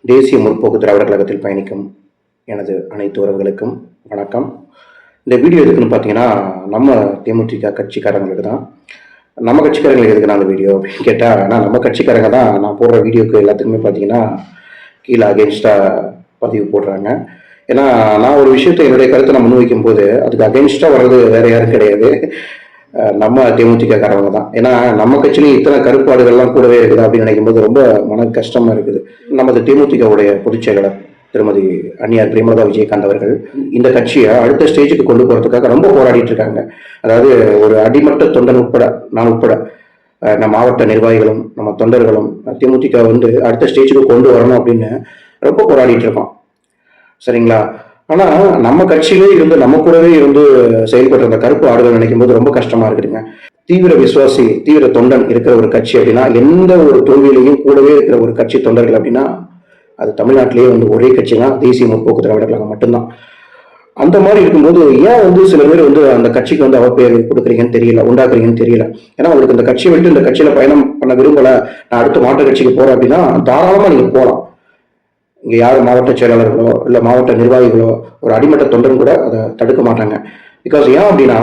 தேசிய முற்போக்கு திராவிடர் கழகத்தில் பயணிக்கும் எனது அனைத்து உறவுகளுக்கும் வணக்கம். இந்த வீடியோ எதுக்குன்னு பார்த்தீங்கன்னா, நம்ம தேமுதிக கட்சிக்காரங்களுக்கு தான். நம்ம கட்சிக்காரங்களுக்கு எதுக்கு நான் அந்த வீடியோ அப்படின்னு கேட்டால், நம்ம கட்சிக்காரங்க தான் நான் போடுற வீடியோக்கு எல்லாத்துக்குமே பார்த்தீங்கன்னா கீழே அகெயின்ஸ்டாக பதிவு போடுறாங்க. ஏன்னா நான் ஒரு விஷயத்தை என்னுடைய கருத்தை நான் முன்வைக்கும் போது அதுக்கு அகெயின்ஸ்டாக வர்றது வேற யாரும் கிடையாது, நம்ம தேமுதிக காரவங்க தான். ஏன்னா நம்ம கட்சியிலேயே இத்தனை கருப்பாடுகள்லாம் கூடவே இருக்குது அப்படின்னு நினைக்கும் போது ரொம்ப மன கஷ்டமா இருக்குது. நமது தேமுதிகவுடைய பொதுச் செயலாளர் திருமதி அந்நியார் பிரேமலதா விஜயகாந்த் அவர்கள் இந்த கட்சியை அடுத்த ஸ்டேஜுக்கு கொண்டு போறதுக்காக ரொம்ப போராடிட்டு இருக்காங்க. அதாவது ஒரு அடிமட்ட தொண்டன் உட்பட, நான் உட்பட, நம்ம மாவட்ட நிர்வாகிகளும் நம்ம தொண்டர்களும் தேமுதிக அடுத்த ஸ்டேஜுக்கு கொண்டு வரணும் அப்படின்னு ரொம்ப போராடிட்டு இருக்கோம். சரிங்களா? ஆனா நம்ம கட்சியிலே இருந்து நம்ம கூடவே இருந்து செயல்படுற அந்த கருப்பு ஆடுகள் நினைக்கும் போது ரொம்ப கஷ்டமா இருக்குதுங்க. தீவிர விசுவாசி, தீவிர தொண்டன் இருக்கிற ஒரு கட்சி அப்படின்னா, எந்த ஒரு தோல்வியிலையும் கூடவே இருக்கிற ஒரு கட்சி தொண்டர்கள் அப்படின்னா அது தமிழ்நாட்டிலேயே ஒரே கட்சி தான், தேசிய முற்போக்கு திராவிடர் கழகம் மட்டும்தான். அந்த மாதிரி இருக்கும்போது ஏன் சில பேர் அந்த கட்சிக்கு அவப்பெயர் கொடுக்குறீங்கன்னு தெரியல, உண்டாக்குறீங்கன்னு தெரியல. ஏன்னா உங்களுக்கு இந்த கட்சியை விட்டு இந்த கட்சியில பயணம் பண்ண விரும்பல, நான் அடுத்த மாவட்ட கட்சிக்கு போறேன் அப்படின்னா தாராளமா நீங்க போகலாம். இங்க யார் மாவட்ட செயலாளர்களோ இல்ல மாவட்ட நிர்வாகிகளோ ஒரு அடிமட்ட தொண்டன் கூட அதை தடுக்க மாட்டாங்க. பிகாஸ் ஏன் அப்படின்னா,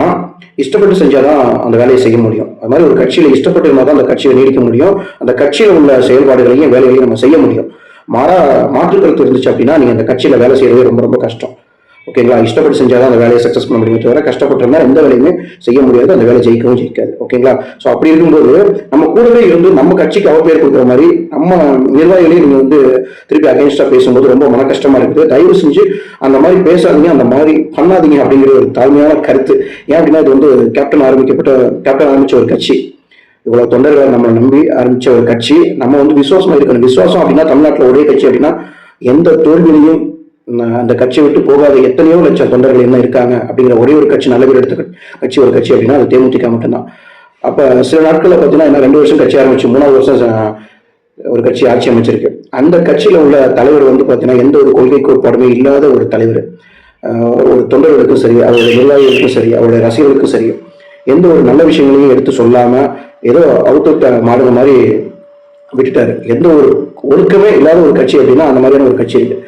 இஷ்டப்பட்டு செஞ்சாதான் அந்த வேலையை செய்ய முடியும். அது மாதிரி ஒரு கட்சியில இஷ்டப்பட்டு இருந்தால் தான் அந்த கட்சியை நீடிக்க முடியும், அந்த கட்சியில உள்ள செயல்பாடுகளையும் வேலைகளையும் நம்ம செய்ய முடியும். மாற்று கருத்து இருந்துச்சு அப்படின்னா நீங்க அந்த கட்சியில வேலை செய்யறதே ரொம்ப ரொம்ப கஷ்டம். ஓகேங்களா? இஷ்டப்பட்டு செஞ்சாதான் அந்த வேலையை சக்சஸ் பண்ண முடியும், தவிர கஷ்டப்பட்டு இருந்தா எந்த வேலையுமே செய்ய முடியாது, அந்த வேலை ஜெயிக்கவும் ஜெயிக்காது. ஓகேங்களா? ஸோ அப்படி இருக்கும்போது நம்ம கூடவே இருந்து நம்ம கட்சிக்கு அவப்பெயர் கொடுக்குற மாதிரி நம்ம நிர்வாகிகளையும் நீங்க திருப்பி அகைன்ஸ்டா பேசும்போது ரொம்ப மன கஷ்டமா இருக்குது. தயவு செஞ்சு அந்த மாதிரி பேசாதீங்க, அந்த மாதிரி பண்ணாதீங்க அப்படிங்கிற ஒரு தாழ்மையான கருத்து. ஏன் அப்படின்னா இது கேப்டன் ஆரம்பிச்ச ஒரு கட்சி, இவ்வளவு தொண்டர்களை நம்ம நம்பி ஆரம்பிச்ச ஒரு கட்சி. நம்ம விசுவாசமா இருக்கணும். விசுவாசம் அப்படின்னா தமிழ்நாட்டில் ஒரே கட்சி அப்படின்னா எந்த தோல்வியிலையும் அந்த கட்சியை விட்டு போகாத எத்தனையோ லட்சம் தொண்டர்கள் என்ன இருக்காங்க அப்படிங்கிற ஒரே ஒரு கட்சி, நல்ல பேர் எடுத்த கட்சி ஒரு கட்சி அப்படின்னா அது தேமுதிக மட்டும்தான். அப்ப சில நாட்கள்ல பார்த்தீங்கன்னா 2 வருஷம் கட்சி ஆரம்பிச்சு 3வது வருஷம் ஒரு கட்சி ஆட்சி அமைச்சிருக்கு. அந்த கட்சியில உள்ள தலைவர் பார்த்தீங்கன்னா எந்த ஒரு கொள்கை கோட்பாடுமே இல்லாத ஒரு தலைவர். ஒரு தொண்டர்களுக்கும் சரி, அவருடைய நிர்வாகிகளுக்கும் சரி, அவருடைய ரசிகர்களுக்கும் சரி, எந்த ஒரு நல்ல விஷயங்களையும் எடுத்து சொல்லாம ஏதோ அவுத்துட்ட மாடுங்க மாதிரி விட்டுட்டாரு. எந்த ஒரு ஒழுக்கமே இல்லாத ஒரு கட்சி அப்படின்னா அந்த மாதிரியான ஒரு கட்சி இருக்கு.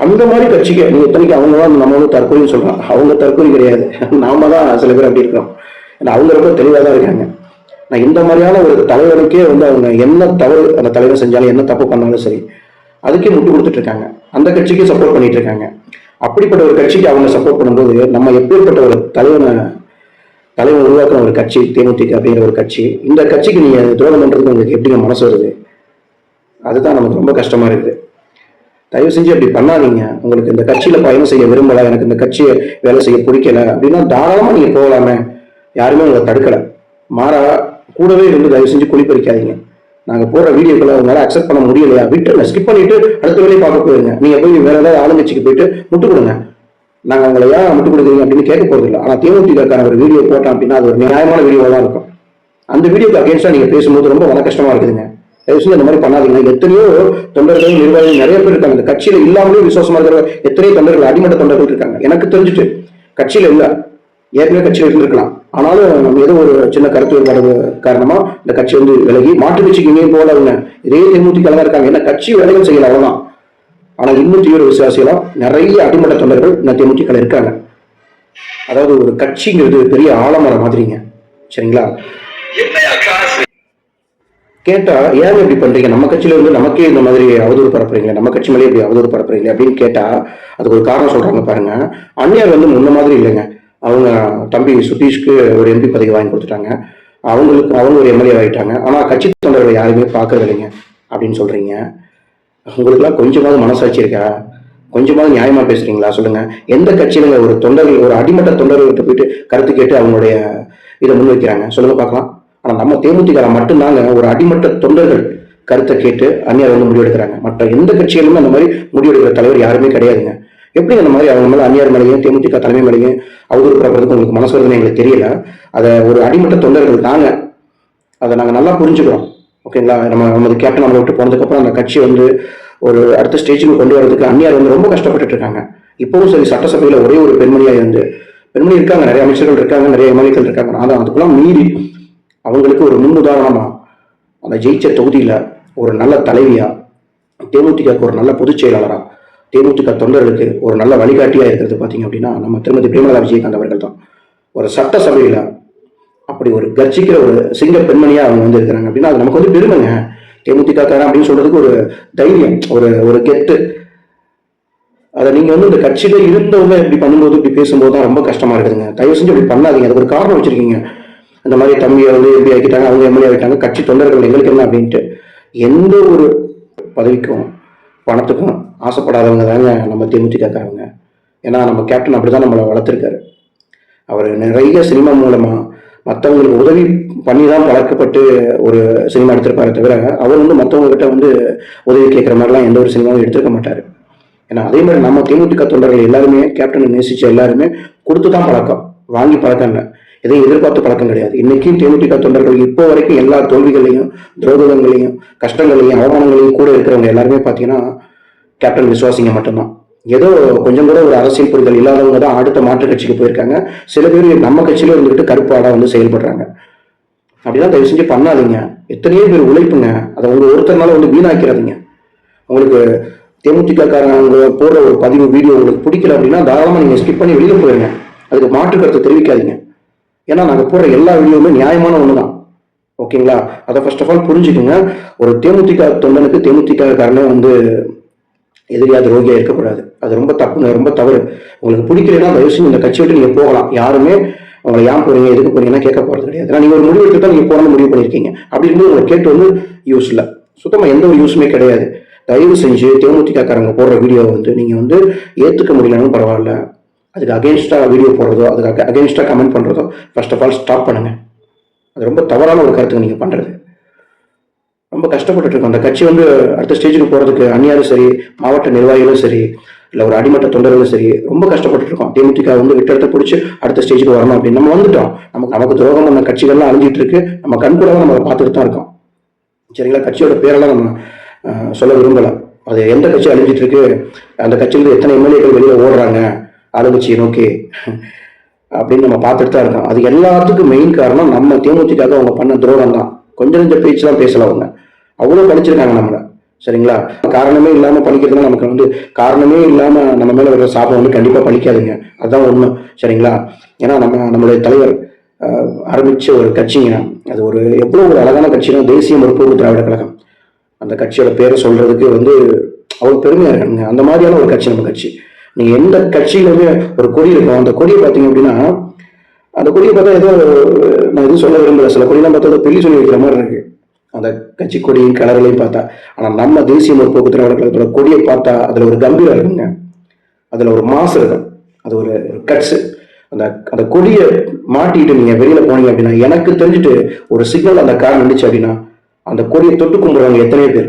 அந்த மாதிரி கட்சிக்கு நீங்க எத்தனைக்கு அவங்க தான் நம்ம தற்கொலைன்னு சொல்றோம். அவங்க தற்கொலை கிடையாது, நாம தான் சில பேர் அப்படி இருக்கிறோம். ஏன்னா அவங்க ரொம்ப தெளிவாக தான் இருக்காங்க. நான் இந்த மாதிரியான ஒரு தலைவருக்கே அவங்க என்ன தவறு அந்த தலைவர் செஞ்சாலும், என்ன தப்பு பண்ணாலும் சரி, அதுக்கே முட்டு கொடுத்துட்டு இருக்காங்க. அந்த கட்சிக்கே சப்போர்ட் பண்ணிட்டு இருக்காங்க. அப்படிப்பட்ட ஒரு கட்சிக்கு அவங்க சப்போர்ட் பண்ணும்போது நம்ம எப்பேற்பட்ட ஒரு தலைவன் உருவாக்குற ஒரு கட்சி தேமுதிக அப்படிங்கிற ஒரு கட்சி, இந்த கட்சிக்கு நீங்க துரோகம் பண்றதுக்கு உங்களுக்கு எப்படிங்க மனசு வருது? அதுதான் நமக்கு ரொம்ப கஷ்டமா இருக்குது. தயவு செஞ்சு அப்படி பண்ணாதீங்க. உங்களுக்கு இந்த கட்சியில பயணம் செய்ய விரும்பல, எனக்கு இந்த கட்சியை வேலை செய்ய பிடிக்கல அப்படின்னா தாராளமா நீங்க போகலாமே, யாருமே உங்களை தடுக்கல. மாறா கூடவே தயவு செஞ்சு குளிப்பறிக்காதீங்க. நாங்க போற வீடியோக்களை உங்களால அக்செப்ட் பண்ண முடியலையா, விட்டுருங்க, ஸ்கிப் பண்ணிட்டு அடுத்த வேலையை பார்க்க போயிருங்க. நீங்க போய் வேற ஏதாவது ஆளுங்கட்சிக்கு போயிட்டு முட்டு கொடுங்க. நாங்க உங்களை ஏன் முட்டு கொடுக்குறீங்க அப்படின்னு கேட்க போறது இல்லை. ஆனா தேமுதிகக்கான ஒரு வீடியோ போட்டோம் அப்படின்னா அது ஒரு நியாயமான வீடியோவா தான் இருக்கும். அந்த வீடியோக்கு அகேன்ஸ்டா நீங்க பேசும்போது ரொம்ப மன கஷ்டமா இருக்குதுங்க. தயவுசெய்து இந்த மாதிரி பண்ணாதீங்க. எத்தனையோ தொண்டர்கள், நிர்வாகிகள் நிறைய பேர் இருக்காங்க. இந்த கட்சியில இல்லாமலே விசுவாசமா இருக்கிற எத்தனையோ தொண்டர்கள், அடிமட்ட தொண்டர்கள் இருக்காங்க. எனக்கு தெரிஞ்சுட்டு கட்சியில இல்ல, ஏற்கனவே கட்சியில இருந்திருக்கலாம். ஆனாலும் நம்ம ஏதோ ஒரு சின்ன கருத்து வேறுபாடு காரணமா இந்த கட்சி விலகி மாற்று கட்சிக்கு இங்கேயும் போல இதே தேமுதிக இருக்காங்க. ஏன்னா கட்சி வேலைகள் செய்யல, அவ்வளவுதான். ஆனா இன்னும் தீவிர விசுவாசியெல்லாம் நிறைய அடிமட்ட தொண்டர்கள் இந்த தேமுதிக இருக்காங்க. அதாவது ஒரு கட்சிங்கிறது பெரிய ஆலமரம் மாதிரிங்க. சரிங்களா? கேட்டா ஏன் இப்படி பண்றீங்க, நம்ம கட்சியில நமக்கே இந்த மாதிரி அவதூறு பரப்புறீங்க, நம்ம கட்சி மேலே இப்படி அவதூறு பரப்புறீங்க அப்படின்னு கேட்டா அதுக்கு ஒரு காரணம் சொல்றாங்க பாருங்க. அந்நியார் முன்ன மாதிரி இல்லைங்க. அவங்க தம்பி சுதீஷ்க்கு ஒரு எம்பி பதவி வாங்கி கொடுத்துட்டாங்க. அவங்க ஒரு எம்எல்ஏ ஆகிட்டாங்க. ஆனா கட்சி தொண்டர்களை யாருமே பார்க்கறது இல்லைங்க அப்படின்னு சொல்றீங்க. உங்களுக்குலாம் கொஞ்சமாவது மனசாட்சி இருக்கா? கொஞ்சமாவது நியாயமா பேசுறீங்களா? சொல்லுங்க. எந்த கட்சியில ஒரு தொண்டர்கள், ஒரு அடிமட்ட தொண்டர்கள்ட்ட போயிட்டு கருத்து கேட்டு அவங்களுடைய இதை முன்வைக்கிறாங்க? சொல்லுங்க பார்க்கலாம். ஆனா நம்ம தேமுதிக மட்டும்தாங்க ஒரு அடிமட்ட தொண்டர்கள் கருத்தை கேட்டு அந்நியார் முடிவெடுக்கிறாங்க. மற்ற எந்த கட்சிகளுமே அந்த மாதிரி முடிவெடுக்கிற தலைவர் யாருமே கிடையாதுங்க. எப்படி அந்த மாதிரி அவங்க மேல அந்நியார் மேலேயும் தேமுதிக தலைமை மேலேயும் அவதூறு பரப்புறதுக்கு உங்களுக்கு மனசு வருதுன்னு எங்களுக்கு தெரியல. அதை ஒரு அடிமட்ட தொண்டர்கள் தாங்க, அதை நாங்க நல்லா புரிஞ்சுக்கிறோம். ஓகேங்களா? நமது கேப்டன் நம்மளை விட்டு போனதுக்கு அப்புறம் அந்த கட்சி ஒரு அடுத்த ஸ்டேஜுக்கு கொண்டு வரதுக்கு அந்நியார் ரொம்ப கஷ்டப்பட்டு இருக்காங்க. இப்பவும் சரி, சட்டசபையில ஒரே ஒரு பெண்மணி இருக்காங்க, நிறைய அமைச்சர்கள் இருக்காங்க, நிறைய எம்எல்ஏக்கள் இருக்காங்க. ஆனா அதுக்கெல்லாம் மீறி அவங்களுக்கு ஒரு முன்னுதாரணமா அந்த ஜெயிச்ச தொகுதியில ஒரு நல்ல தலைவியா தேமுதிகவுக்கு ஒரு நல்ல பொதுச் செயலாளராக, தேமுதிக தொண்டர்களுக்கு ஒரு நல்ல வழிகாட்டியா இருக்கிறது பார்த்தீங்க அப்படின்னா நம்ம திருமதி பிரேமலதா விஜயகாந்த் அவர்கள் தான். ஒரு சட்டசபையில அப்படி ஒரு கர்ஜிக்கிற ஒரு சிங்க பெண்மணியா அவங்க வந்து இருக்கிறாங்க அப்படின்னா அது நமக்கு வந்து பெருமைங்க. தேமுதிக காரன் அப்படின்னு சொல்றதுக்கு ஒரு தைரியம், ஒரு ஒரு கெத்து. அதை நீங்க வந்து இந்த கட்சியில இருந்தவங்க இப்படி பண்ணும்போது இப்படி பேசும்போது தான் ரொம்ப கஷ்டமா இருக்குதுங்க. தயவு செஞ்சு அப்படி பண்ணாதீங்க. அதுக்கு ஒரு காரணம் வச்சிருக்கீங்க. இந்த மாதிரி தம்பியை வந்து எப்படி ஆக்கிட்டாங்க, அவங்க எம்எல்ஏ ஆகிட்டாங்க, கட்சி தொண்டர்கள் எங்களுக்கு என்ன அப்படின்ட்டு. எந்த ஒரு பதவிக்கும் பணத்துக்கும் ஆசைப்படாதவங்க தாங்க நம்ம தேமுதிக காரங்க. ஏன்னா நம்ம கேப்டன் அப்படிதான் நம்மளை வளர்த்துருக்காரு. அவர் நிறைய சினிமா மூலமா மற்றவங்களுக்கு உதவி பண்ணி தான் பழக்கப்பட்டு ஒரு சினிமா எடுத்திருப்பாரு தவிர அவர் வந்து மற்றவங்க கிட்ட வந்து உதவி கேட்குற மாதிரிலாம் எந்த ஒரு சினிமாவும் எடுத்திருக்க மாட்டாரு. ஏன்னா அதே மாதிரி நம்ம தேமுதிக தொண்டர்கள் எல்லாருமே கேப்டனை நேசிச்ச எல்லாருமே கொடுத்து தான் பழக்கம், வாங்கி பழக்கம் இல்லை, எதையும் எதிர்பார்த்து பழக்கம் கிடையாது. இன்னைக்கும் தேமுதிக தொண்டர்கள் இப்போ வரைக்கும் எல்லா தோல்விகளையும் துரோகங்களையும் கஷ்டங்களையும் அவமானங்களையும் கூட இருக்கிறவங்க எல்லாருமே பார்த்தீங்கன்னா கேப்டன் விசுவாசிங்க மட்டும்தான். ஏதோ கொஞ்சம் கூட ஒரு அரசியல் புரிதல் இல்லாதவங்க தான் அடுத்த மாற்று கட்சிக்கு போயிருக்காங்க. சில பேர் நம்ம கட்சியில இருந்துகிட்டு கருப்பாடா வந்து செயல்படுறாங்க. அப்படிதான் தயவு செஞ்சு பண்ணாதீங்க. எத்தனையோ பேர் உழைப்புங்க, அதை உங்க ஒருத்தர்னால வந்து வீணாக்கிறாதீங்க. உங்களுக்கு தேமுதிக காரங்க போடுற ஒரு பதிவு வீடியோ உங்களுக்கு பிடிக்கல அப்படின்னா தாராளமா நீங்க ஸ்கிப் பண்ணி வெளியில போயிருங்க. அதுக்கு மாற்று கருத்தை தெரிவிக்காதீங்க. ஏன்னா நாங்க போடுற எல்லா வீடியோவுமே நியாயமான ஒண்ணுதான். ஓகேங்களா? அதை ஃபர்ஸ்ட் ஆஃப் ஆல் புரிஞ்சுக்கோங்க. ஒரு தேமுதிக தொண்டனுக்கு தேமுதிக காரனே வந்து எதிரியா துரோகியா இருக்கக்கூடாது. அது ரொம்ப தப்புங்க, ரொம்ப தவறு. உங்களுக்கு பிடிக்கலன்னா தயவு செஞ்சு இந்த கட்சி விட்டு நீங்க போகலாம். யாருமே உங்களை ஏன் போறீங்க எதுக்கு போறீங்கன்னா கேட்க போறது கிடையாது. ஏன்னா நீங்க ஒரு முடிவு எடுத்து தான் நீங்க போறன்னு முடிவு பண்ணிருக்கீங்க. அப்படி இருக்கும்போது உங்களை கேட்டு வந்து யூஸ் இல்லை, சுத்தமா எந்த ஒரு யூஸுமே கிடையாது. தயவு செஞ்சு தேமுதிக காரங்க போடுற வீடியோவை வந்து நீங்க வந்து ஏத்துக்க முடியலன்னு பரவாயில்ல, அதுக்கு அகேன்ஸ்டா வீடியோ போடுறதோ அதுக்கு அகேன்ஸ்டா கமெண்ட் பண்றதோ ஃபர்ஸ்ட் ஆஃப் ஆல் ஸ்டாப் பண்ணுங்க. அது ரொம்ப தவறான ஒரு கருத்துக்கு நீங்க பண்றது. ரொம்ப கஷ்டப்பட்டு இருக்கோம். அந்த கட்சி வந்து அடுத்த ஸ்டேஜுக்கு போறதுக்கு அந்நியாரும் சரி, மாவட்ட நிர்வாகிகளும் சரி, இல்லை ஒரு அடிமட்ட தொண்டர்களும் சரி ரொம்ப கஷ்டப்பட்டு இருக்கோம். தேமுதிக வந்து விட்டத்தை பிடிச்சி அடுத்த ஸ்டேஜுக்கு வரணும் அப்படின்னு நம்ம வந்துட்டோம். நமக்கு துரோகம் பண்ண கட்சிகள்லாம் அழிஞ்சிட்டு இருக்கு. நம்ம கண்கூட நம்ம பார்த்துட்டு தான் இருக்கோம். சரிங்களா? கட்சியோட பேரெல்லாம் நம்ம சொல்ல விரும்பல. அது எந்த கட்சி அழிஞ்சிட்டு இருக்கு, அந்த கட்சியிலிருந்து எத்தனை எம்எல்ஏக்கள் வெளியே ஓடுறாங்க ஆளுங்கட்சியை நோக்கி அப்படின்னு நம்ம பார்த்துட்டு தான் இருக்கோம். அது எல்லாத்துக்கும் மெயின் காரணம் நம்ம தேமுதிக அவங்க பண்ண துரோகம் தான். கொஞ்சம் கொஞ்சம் பேச்செல்லாம் பேசல, அவங்க அவ்வளோ படிச்சிருக்காங்க நம்மளை. சரிங்களா? காரணமே இல்லாம பழிக்கிறதுனா நமக்கு வந்து காரணமே இல்லாம நம்ம மேல வர சாபம் வந்து கண்டிப்பா பழிக்காதுங்க. அதுதான் உண்மை. சரிங்களா? ஏன்னா நம்மளுடைய தலைவர் ஆரம்பிச்ச ஒரு கட்சிங்க, அது ஒரு எவ்வளவு ஒரு அழகான கட்சினா தேசிய முற்போக்கு திராவிட கழகம். அந்த கட்சியோட பேரை சொல்றதுக்கு வந்து அவ்வளவு பெருமையா இருக்காங்க. அந்த மாதிரியான ஒரு கட்சி நம்ம கட்சி. நீங்க எந்த கட்சியிலுமே ஒரு கொடி இருக்கும், அந்த கொடியை பார்த்தீங்க அப்படின்னா அந்த கொடியை பார்த்தா ஏதோ நான் எதுவும் சொல்ல விரும்பல, சில கொடியெல்லாம் பார்த்தா பெரிய சொல்லி வைக்கிற மாதிரி இருக்கு அந்த கட்சி கொடியின் கலர்களையும் பார்த்தா. ஆனா நம்ம தேசிய முற்போக்கு திராவிட கழகத்தோட கொடியை பார்த்தா அதுல ஒரு கம்பீரம் இருக்குங்க, அதுல ஒரு மாசு இருக்கும், அது ஒரு கட்ஸ். அந்த கொடியை மாட்டிட்டு நீங்க வெளியில போனீங்க அப்படின்னா எனக்கு தெரிஞ்சுட்டு ஒரு சிக்னல் அந்த கார் நின்றுச்சு அப்படின்னா அந்த கொடியை தொட்டு கும்பிடுவாங்க எத்தனையோ பேர்.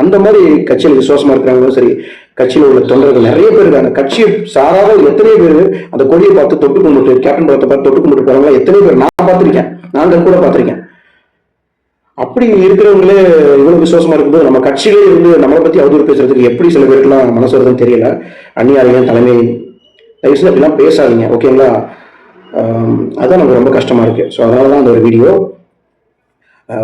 அந்த மாதிரி கட்சியில் விசுவாசமா இருக்கிறவங்களும் சரி, கட்சியில் உள்ள தொண்டர்கள் நிறைய பேர் இருக்காங்க. கட்சியை சாராத எத்தனையோ பேர் அந்த கொடியை பார்த்து தொட்டு கும்பிட்டு கேப்டன் படத்தை பார்த்து தொட்டு கும்பிட்டு போறவங்க எத்தனையோ பேர் நான் பார்த்திருக்கேன், நான் கூட பார்த்திருக்கேன். அப்படி இருக்கிறவங்களே இவ்வளவு விசுவாசமா இருக்கும்போது நம்ம கட்சியிலே இருந்து நம்மளை பத்தி அவதூறு பேசுறதுக்கு எப்படி சில பேருக்குலாம் மனசு வருதுன்னு தெரியல. அந்நியாரையும் தலைமை தயவு செஞ்சு அப்படிலாம் பேசாதீங்க. ஓகேங்களா? அதுதான் நமக்கு ரொம்ப கஷ்டமா இருக்கு. ஸோ அதனாலதான் அந்த ஒரு வீடியோ.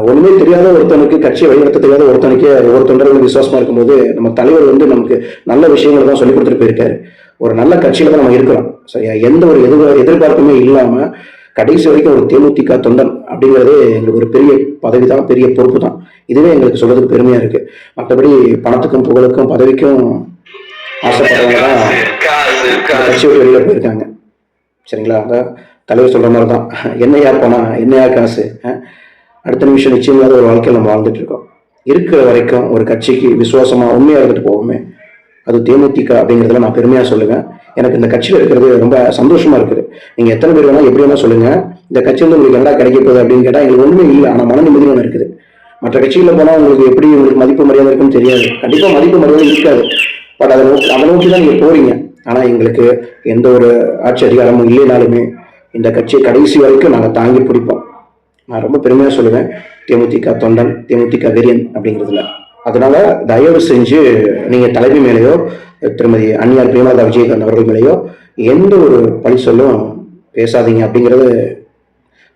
ஒண்ணுமே தெரியாத ஒருத்தனுக்கு, கட்சியை வழிநடத்த தெரியாத ஒருத்தனுக்கு ஒரு தொண்டர்கள் விசுவாசமா இருக்கும்போது நம்ம தலைவர் வந்து நமக்கு நல்ல விஷயங்களை தான் சொல்லி கொடுத்துட்டு போயிருக்காரு. ஒரு நல்ல கட்சியில தான் நம்ம இருக்கிறோம். சரியா? எந்த ஒரு எதிர்பார்ப்புமே இல்லாம கடைசி வரைக்கும் ஒரு தேமுதிக தொண்டன் அப்படிங்கிறதே எங்களுக்கு ஒரு பெரிய பதவி தான், பெரிய பொறுப்பு தான். இதுவே எங்களுக்கு சொல்றதுக்கு பெருமையா இருக்கு. மற்றபடி பணத்துக்கும் புகழுக்கும் பதவிக்கும் ஆசைப்படுறவங்க தான் கட்சி விட்டு வெளியில போயிருக்காங்க. சரிங்களா? அதான் தலைவர் சொல்ற மாதிரி தான், என்னையா பணம் என்னையா காசு, அடுத்த நிமிஷம் நிச்சயமாத ஒரு வாழ்க்கையில் நம்ம வாழ்ந்துட்டு இருக்கோம். இருக்கிற வரைக்கும் ஒரு கட்சிக்கு விசுவாசமா உண்மையா இருந்துட்டு போவோமே, அது தேமுதிக அப்படிங்கிறதுல நான் பெருமையா சொல்லுவேன். எனக்கு இந்த கட்சியில இருக்கிறது ரொம்ப சந்தோஷமா இருக்குது. நீங்க எத்தனை பேர் வேணா எப்படி வேணா சொல்லுங்க, இந்த கட்சி வந்து உங்களுக்கு என்னடா கிடைக்க போகுது அப்படின்னு கேட்டா எங்களுக்கு ஒண்ணுமே இல்லை. ஆனா மன நிம்மதி ஒன்று இருக்குது. மற்ற கட்சிகளில் போனா உங்களுக்கு எப்படி உங்களுக்கு மதிப்பு மரியாதை இருக்குன்னு தெரியாது. கண்டிப்பா மதிப்பு மரியாதை இருக்காது. பட் அதை நோக்கி தான் நீங்க போறீங்க. ஆனா எங்களுக்கு எந்த ஒரு ஆட்சி அதிகாரமும் இல்லைனாலுமே இந்த கட்சியை கடைசி வரைக்கும் நாங்கள் தாங்கி பிடிப்போம். நான் ரொம்ப பெருமையா சொல்லுவேன், தேமுதிக தொண்டன், தேமுதிக வெறியன் அப்படிங்கிறதுல. அதனால தயவு செஞ்சு நீங்க தலைமை மேலேயோ திருமதி அந்நியார் பிரேமலதா விஜயகாந்த் அவர்கள் மேலேயோ எந்த ஒரு பழி சொல்லும் பேசாதீங்க அப்படிங்கிறது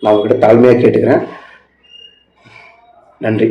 நான் உங்ககிட்ட தாழ்மையா கேட்டுக்கிறேன். நன்றி.